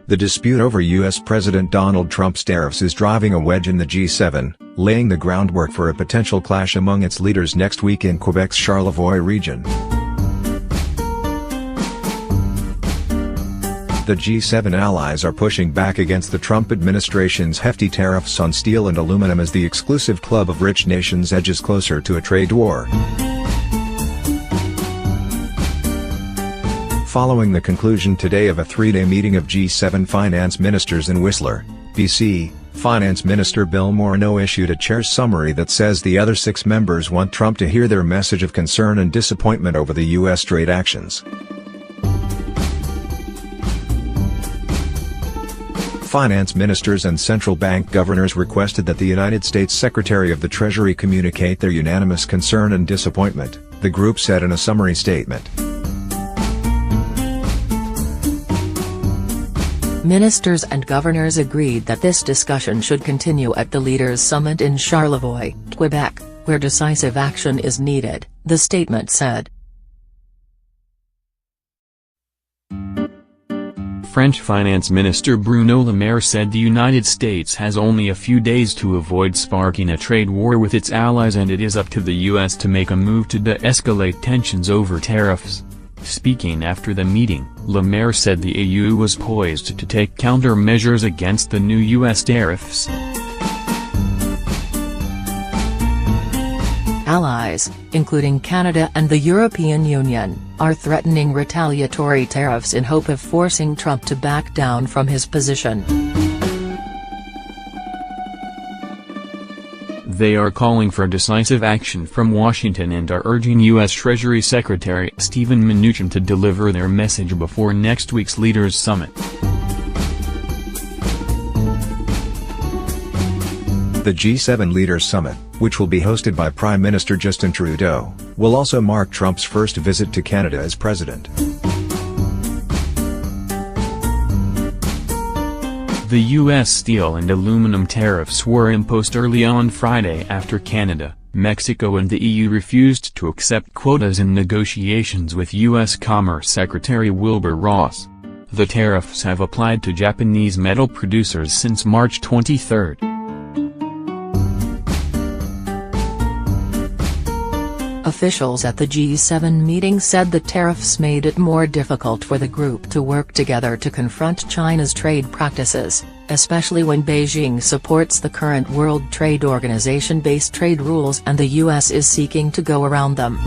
The dispute over U.S. President Donald Trump's tariffs is driving a wedge in the G7, laying the groundwork for a potential clash among its leaders next week in Quebec's Charlevoix region. The G7 allies are pushing back against the Trump administration's hefty tariffs on steel and aluminum as the exclusive club of rich nations edges closer to a trade war. Following the conclusion today of a three-day meeting of G7 finance ministers in Whistler, BC, Finance Minister Bill Morneau issued a chair's summary that says the other 6 members want Trump to hear their message of concern and disappointment over the U.S. trade actions. Finance ministers and central bank governors requested that the United States Secretary of the Treasury communicate their unanimous concern and disappointment, the group said in a summary statement. Ministers and governors agreed that this discussion should continue at the Leaders' Summit in Charlevoix, Quebec, where decisive action is needed, the statement said. French Finance Minister Bruno Le Maire said the United States has only a few days to avoid sparking a trade war with its allies, and it is up to the U.S. to make a move to de-escalate tensions over tariffs. Speaking after the meeting, Le Maire said the EU was poised to take countermeasures against the new U.S. tariffs. Allies, including Canada and the European Union, are threatening retaliatory tariffs in hope of forcing Trump to back down from his position. They are calling for decisive action from Washington and are urging U.S. Treasury Secretary Steven Mnuchin to deliver their message before next week's Leaders' Summit. The G7 Leaders' Summit, which will be hosted by Prime Minister Justin Trudeau, will also mark Trump's first visit to Canada as president. The U.S. steel and aluminum tariffs were imposed early on Friday after Canada, Mexico and the EU refused to accept quotas in negotiations with U.S. Commerce Secretary Wilbur Ross. The tariffs have applied to Japanese metal producers since March 23. Officials at the G7 meeting said the tariffs made it more difficult for the group to work together to confront China's trade practices, especially when Beijing supports the current World Trade Organization-based trade rules and the U.S. is seeking to go around them.